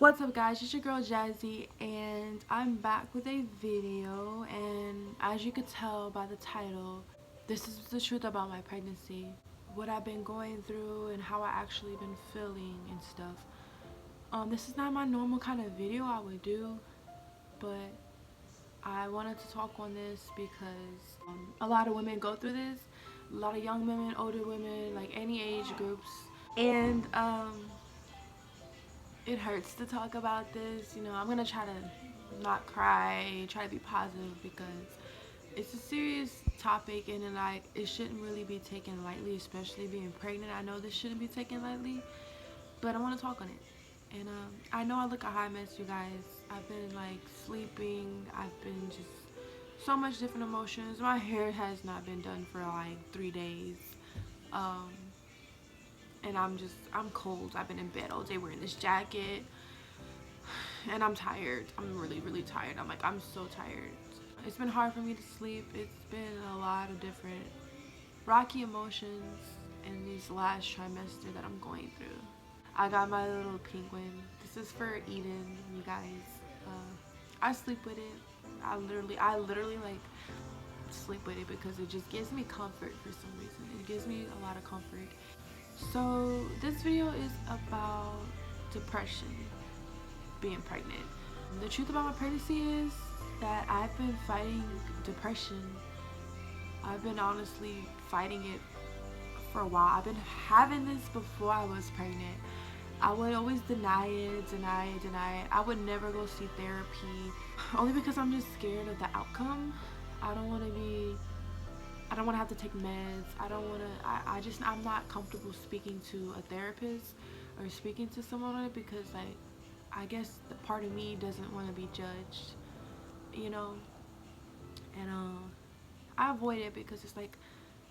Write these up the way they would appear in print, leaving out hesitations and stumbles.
What's up guys, it's your girl Jazzy and I'm back with a video, and as you could tell by the title, this is the truth about my pregnancy, what I've been going through and how I actually been feeling and stuff. This is not my normal kind of video I would do, but I wanted to talk on this because a lot of women go through this, a lot of young women, older women, like any age groups, and it hurts to talk about this. I'm gonna try to not cry, try to be positive because it's a serious topic, and it shouldn't really be taken lightly, especially being pregnant. I know this shouldn't be taken lightly, but I want to talk on it. And I know I look a hot mess, you guys. I've been like sleeping. I've been just so much different emotions. My hair has not been done for like 3 days. Um, and I'm cold. I've been in bed all day wearing this jacket, and I'm tired. I'm really tired. I'm so tired. It's been hard for me to sleep. It's been a lot of different rocky emotions in these last trimester that I'm going through. I got my little penguin. This is for Eden, you guys. I sleep with it. I literally like sleep with it because it just gives me comfort for some reason. It gives me a lot of comfort. So this video is about depression, being pregnant. The truth about my pregnancy is that I've been fighting depression. I've been honestly fighting it for a while. I've been having this before I was pregnant. I would always deny it. I would never go see therapy, only because I'm just scared of the outcome. I don't want to have to take meds. I'm not comfortable speaking to a therapist or speaking to someone on it because I guess the part of me doesn't want to be judged, you know. And I avoid it because it's like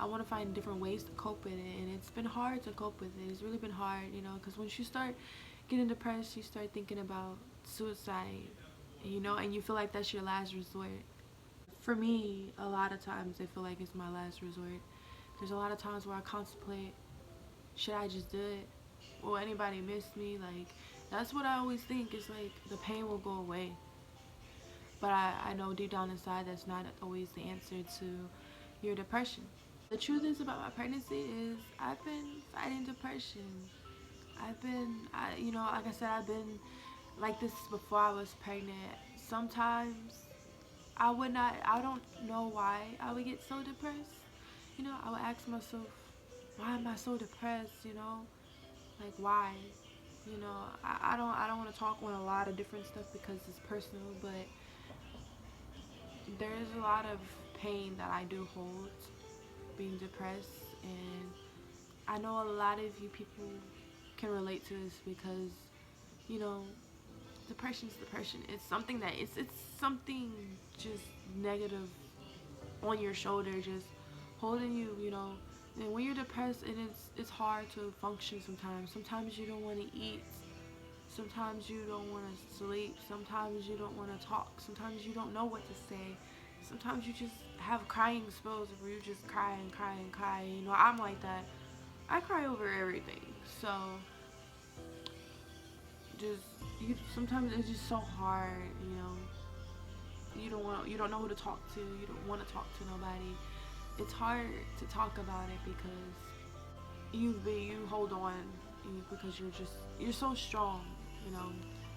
I want to find different ways to cope with it, and it's been hard to cope with it. It's really been hard, because once you start getting depressed, you start thinking about suicide, and you feel like that's your last resort. For me, a lot of times I feel like it's my last resort. There's a lot of times where I contemplate, should I just do it? Will anybody miss me? Like, that's what I always think. It's like the pain will go away. But I know deep down inside that's not always the answer to your depression. The truth is about my pregnancy is I've been fighting depression. Like I said, I've been like this before I was pregnant. Sometimes I don't know why I would get so depressed. I would ask myself, why am I so depressed? Like why? I don't want to talk on a lot of different stuff because it's personal, but there's a lot of pain that I do hold being depressed, and I know a lot of you people can relate to this because, you know, depression is depression. It's something that it's something just negative on your shoulder, just holding you, And when you're depressed, and it's hard to function sometimes. Sometimes you don't want to eat. Sometimes you don't want to sleep. Sometimes you don't want to talk. Sometimes you don't know what to say. Sometimes you just have crying spells where you just cry and cry and cry. I'm like that. I cry over everything. So just sometimes it's just so hard. You don't know who to talk to. You don't want to talk to nobody. It's hard to talk about it because you hold on, because you're so strong.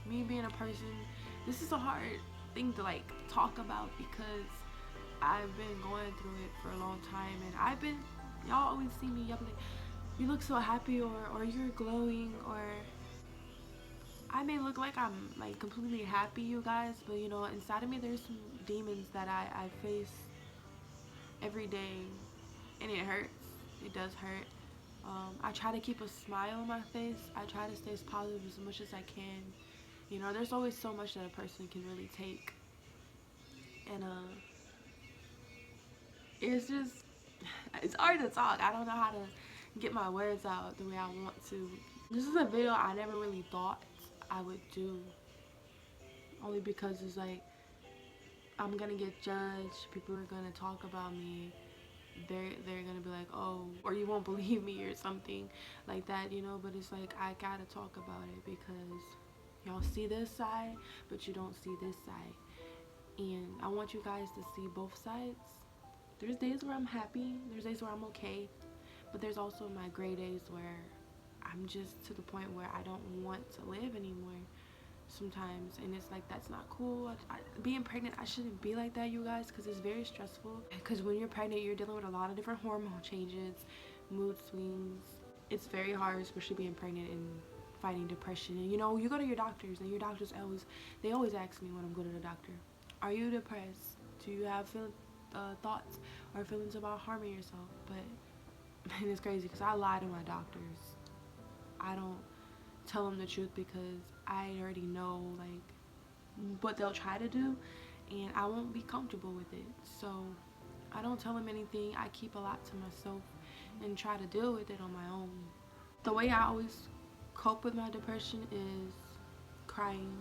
Me being a person, this is a hard thing to like talk about because I've been going through it for a long time, and y'all always see me, y'all be like, you look so happy, or you're glowing, or I may look like I'm like completely happy, you guys, but inside of me there's some demons that I face every day, and it hurts. It does hurt. I try to keep a smile on my face. I try to stay as positive as much as I can. There's always so much that a person can really take, and it's hard to talk. I don't know how to get my words out the way I want to. This is a video I never really thought I would do, only because it's like I'm gonna get judged. People are gonna talk about me. They're gonna be like, oh, or you won't believe me or something like that, But it's like I gotta talk about it because Y'all see this side, but you don't see this side. And I want you guys to see both sides. There's days where I'm happy, there's days where I'm okay, but there's also my gray days where I'm just to the point where I don't want to live anymore sometimes. And it's like, that's not cool. Being pregnant, I shouldn't be like that, you guys, because it's very stressful. Because when you're pregnant, you're dealing with a lot of different hormone changes, mood swings. It's very hard, especially being pregnant and fighting depression. And you know, you go to your doctors, and your doctors always ask me when I'm going to the doctor, are you depressed? Do you have thoughts or feelings about harming yourself? But and it's crazy because I lie to my doctors. I don't tell them the truth because I already know like what they'll try to do, and I won't be comfortable with it. So I don't tell them anything. I keep a lot to myself and try to deal with it on my own. The way I always cope with my depression is crying.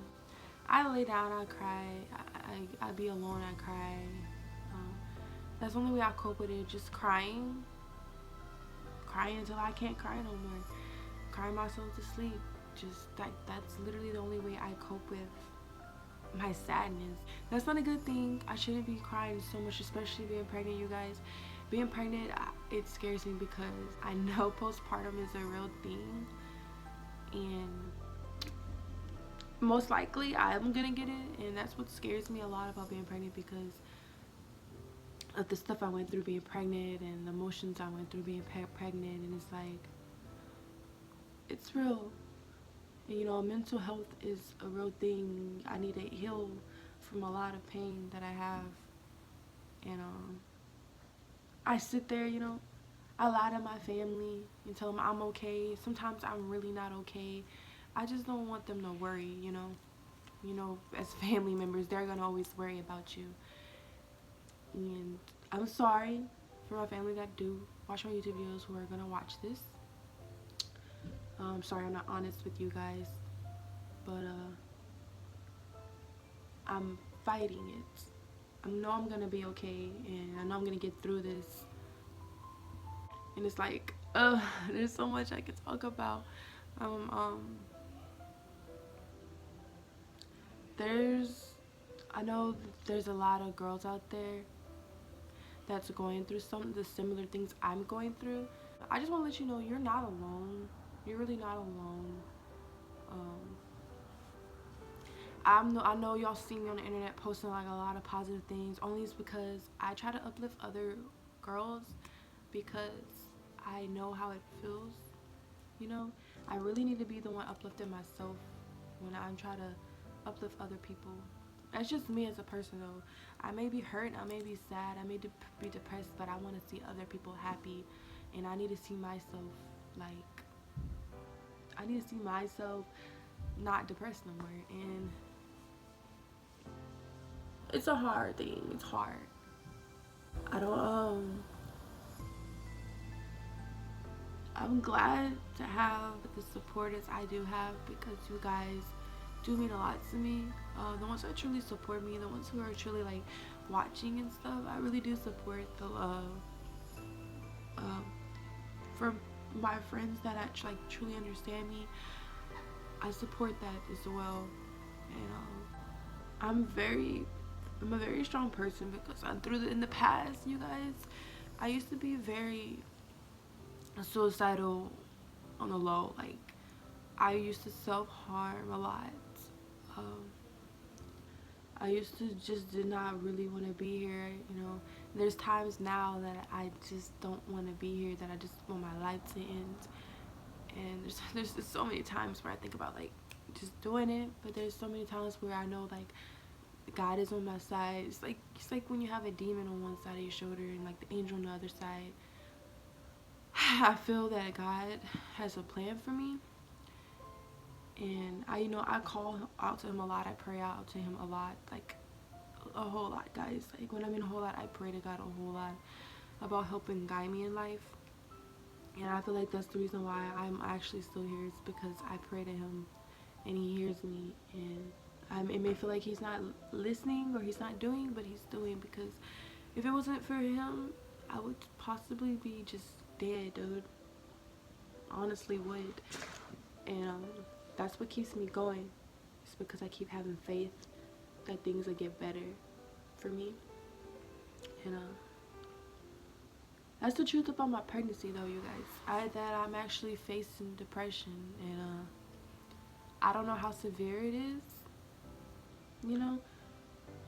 I lay down, I cry. I be alone, I cry. Um, that's the only way I cope with it. Just crying until I can't cry no more. Crying myself to sleep. Just that's literally the only way I cope with my sadness. That's not a good thing. I shouldn't be crying so much, especially being pregnant, you guys. Being pregnant, it scares me because I know postpartum is a real thing, and most likely I'm gonna get it. And that's what scares me a lot about being pregnant, because of the stuff I went through being pregnant and the emotions I went through being pregnant. And it's like, it's real. And you know, mental health is a real thing. I need to heal from a lot of pain that I have. And I sit there, you know, I lie to my family and tell them I'm okay. Sometimes I'm really not okay. I just don't want them to worry, you know. You know, as family members, they're gonna always worry about you. And I'm sorry for my family that do watch my YouTube videos, who are gonna watch this. I'm sorry I'm not honest with you guys, but I'm fighting it. I know I'm gonna be okay, and I know I'm gonna get through this. And it's like, there's so much I could talk about. I know there's a lot of girls out there that's going through some of the similar things I'm going through. I just want to let you know, you're not alone. You're really not alone. I know y'all see me on the internet posting like a lot of positive things. Only it's because I try to uplift other girls, because I know how it feels. You know, I really need to be the one uplifting myself when I'm trying to uplift other people. That's just me as a person, though. I may be hurt, I may be sad, I may be depressed, but I want to see other people happy, and I need to see myself like, I need to see myself not depressed no more. And it's a hard thing. It's hard. I don't I'm glad to have the support as I do have, because you guys do mean a lot to me. The ones that truly support me, the ones who are truly like watching and stuff, I really do support the love. From my friends that actually like truly understand me, I support that as well. And I'm a very strong person, because in the past, you guys, I used to be very suicidal on the low. Like, I used to self-harm a lot. I used to just did not really want to be here, you know. There's times now that I just don't want to be here, that I just want my life to end. And there's just so many times where I think about like just doing it, but there's so many times where I know like God is on my side. It's like when you have a demon on one side of your shoulder and like the angel on the other side. I feel that God has a plan for me, and I call out to him a lot. I pray out to him a lot, like a whole lot, guys. Like when I mean a whole lot, I pray to God a whole lot about helping guide me in life. And I feel like that's the reason why I'm actually still here, is because I pray to him and he hears me. And it may feel like he's not listening or he's not doing, but he's doing, because if it wasn't for him, I would possibly be just dead, dude. Honestly would. And that's what keeps me going. because I keep having faith that things will get better for me. And that's the truth about my pregnancy though, you guys. I'm actually facing depression, and I don't know how severe it is, you know,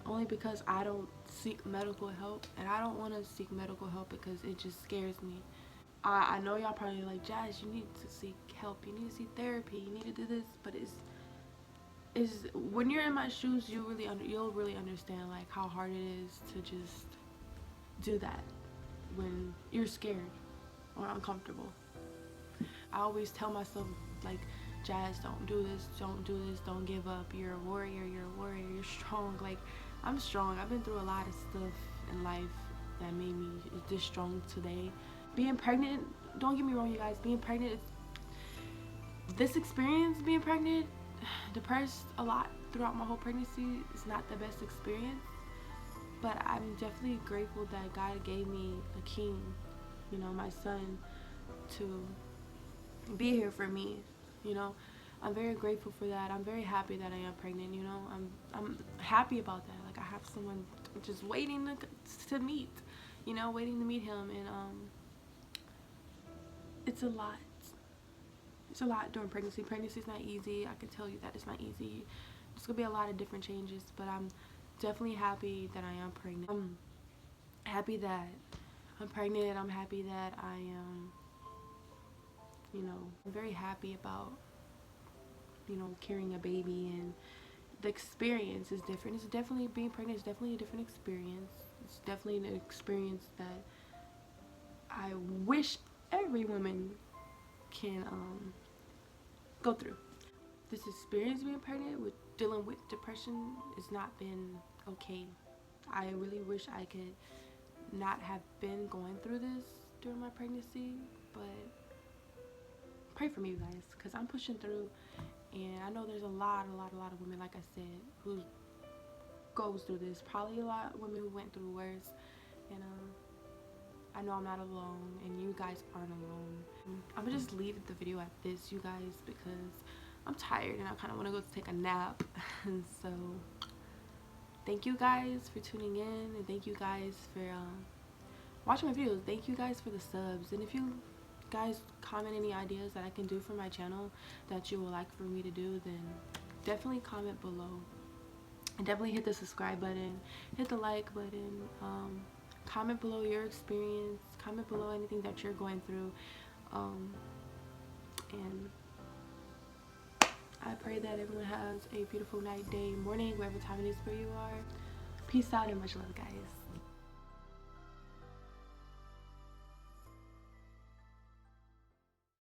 only because I don't seek medical help, and I don't want to seek medical help because it just scares me. I know y'all probably like, Jazz, you need to seek help, you need to seek therapy, you need to do this, but it's when you're in my shoes, you'll really understand like how hard it is to just do that when you're scared or uncomfortable. I always tell myself like, Jazz, don't do this, don't give up, you're a warrior, you're strong. Like, I'm strong. I've been through a lot of stuff in life that made me this strong today. Being pregnant, don't get me wrong, you guys, being pregnant, this experience being pregnant, depressed a lot throughout my whole pregnancy, is not the best experience, but I'm definitely grateful that God gave me a king, you know, my son, to be here for me, you know. I'm very grateful for that. I'm very happy that I am pregnant, you know. I'm happy about that. Like, I have someone just waiting to meet, you know, waiting to meet him. And it's a lot. It's a lot during pregnancy. Pregnancy's not easy. I can tell you that it's not easy. There's gonna be a lot of different changes, but I'm definitely happy that I am pregnant. I'm happy that I'm pregnant. I'm happy that I am, you know, I'm very happy about, you know, carrying a baby, and the experience is different. It's definitely, being pregnant is definitely a different experience. It's definitely an experience that I wish every woman can go through. This experience being pregnant with dealing with depression has not been okay. I really wish I could not have been going through this during my pregnancy, but pray for me, you guys, because I'm pushing through, and I know there's a lot of women, like I said, who goes through this. Probably a lot of women who went through worse, and I know I'm not alone, and you guys aren't alone. I'm gonna just leave the video at this, you guys, because I'm tired and I kind of want to go take a nap. And so thank you guys for tuning in, and thank you guys for watching my videos. Thank you guys for the subs, and if you guys comment any ideas that I can do for my channel that you would like for me to do, then definitely comment below, and definitely hit the subscribe button, hit the like button, comment below your experience, comment below anything that you're going through, and I pray that everyone has a beautiful night, day, morning, whatever time it is where you are. Peace out and much love, guys.